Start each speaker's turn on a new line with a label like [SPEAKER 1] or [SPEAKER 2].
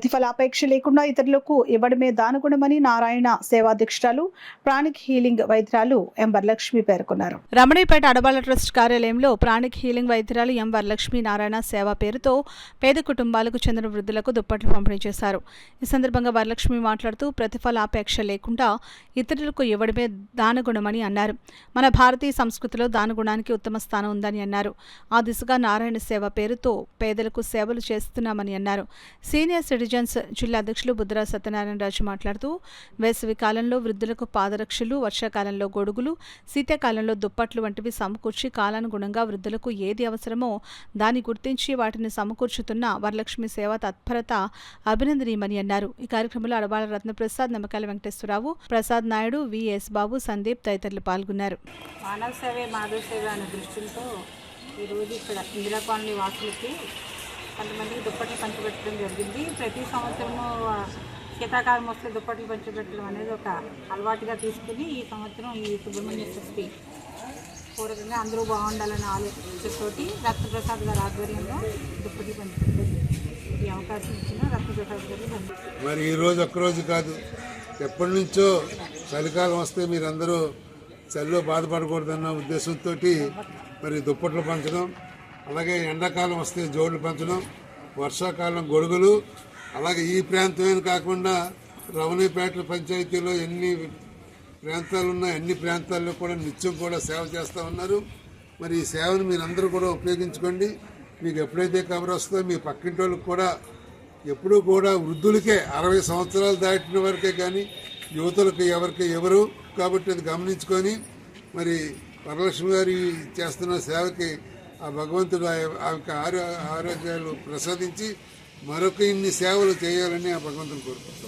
[SPEAKER 1] ప్రతిఫలాపేక్ష లేకుండా ఇతరులకు ఇవ్వడమే దానగుణమని నారాయణ సేవాధ్యక్షురాలు ప్రాణిక్ హీలింగ్ వైద్యురాలు ఎం వరలక్ష్మి పేర్కొన్నారు. రమణీపేట అడబాల ట్రస్ట్ కార్యాలయంలో ప్రాణిక్ హీలింగ్ వైద్యురాలు ఎం వరలక్ష్మి నారాయణ సేవ పేరుతో పేద కుటుంబాలకు చెందిన వృద్ధులకు దుప్పట్లు పంపిణీ చేశారు. ఈ సందర్భంగా వరలక్ష్మి మాట్లాడుతూ ప్రతిఫలాపేక్ష లేకుండా ఇతరులకు ఇవ్వడమే దానగుణమని అన్నారు. మన భారతీయ సంస్కృతిలో దానగుణానికి ఉత్తమ స్థానం ఉందని అన్నారు. ఆ దిశగా నారాయణ సేవ పేరుతో పేదలకు సేవలు చేస్తున్నామని అన్నారు. సీనియర్ సిటిజన్స్ జిల్లా అధ్యక్షులు బుద్ధరాజ్ సత్యనారాయణ రాజు మాట్లాడుతూ వేసవి కాలంలో వృద్ధులకు పాదరక్షలు, వర్షాకాలంలో గొడుగులు, శీతాకాలంలో దుప్పట్లు వంటివి సమకూర్చి కాలానుగుణంగా వృద్ధులకు ఏది అవసరమో దాన్ని గుర్తించి వాటిని సమకూర్చుతున్న వరలక్ష్మి సేవ తత్పరత అభినందనీయమని అన్నారు. ఈ కార్యక్రమంలో అడబాల రత్నప్రసాద్, నమ్మకాల వెంకటేశ్వరరావు, ప్రసాద్ నాయుడు, విఎస్ బాబు, సందీప్ తదితరులు పాల్గొన్నారు.
[SPEAKER 2] మానవ సేవే మాధవ సేవ అనే దృష్టితో ఈరోజు ఇక్కడ ఇందిరా కాలనీ వాసులకి కొంతమందికి దుప్పట్లు పంచిపెట్టడం జరిగింది. ప్రతి సంవత్సరము శీతాకాలం వస్తే దుప్పట్లు పంచిపెట్టడం అనేది ఒక అలవాటుగా తీసుకుని ఈ సంవత్సరం ఈ సుబ్రహ్మణ్య షష్ఠి పూర్వకంగా అందరూ బాగుండాలనే ఆలోచనతోటి రత్నప్రసాద్ గారి ఆధ్వర్యంలో దుప్పట్లు పంచిపెట్టడం ఈ అవకాశం ఇచ్చిన రత్నప్రసాద్ గారు.
[SPEAKER 3] మరి ఈరోజు ఒక్కరోజు కాదు, ఎప్పటి నుంచో చలికాలం వస్తే మీరందరూ చలిలో బాధపడకూడదన్న ఉద్దేశంతో మరి దుప్పట్లు పంచడం, అలాగే ఎండాకాలం వస్తే జోడులు పంచడం, వర్షాకాలం గొడుగులు, అలాగే ఈ ప్రాంతమైన కాకుండా రమణీపేట పంచాయతీలో ఎన్ని ప్రాంతాలు ఉన్నాయి అన్ని ప్రాంతాల్లో కూడా నిత్యం కూడా సేవ చేస్తూ ఉన్నారు. మరి ఈ సేవను మీరందరూ కూడా ఉపయోగించుకోండి. మీకు ఎప్పుడైతే కవర్ వస్తుందో మీ పక్కింటి వాళ్ళకి కూడా ఎప్పుడూ కూడా వృద్ధులకే 60 సంవత్సరాలు దాటిన వరకే కానీ యువతులకు ఎవరికి ఎవరు కాబట్టి అది గమనించుకొని మరి వరలక్ష్మి గారి చేస్తున్న సేవకి ఆ భగవంతుడు ఆరోగ్యాలు ప్రసాదించి మరొక ఇన్ని సేవలు చేయాలని ఆ భగవంతుని కోరుకుంటున్నాను.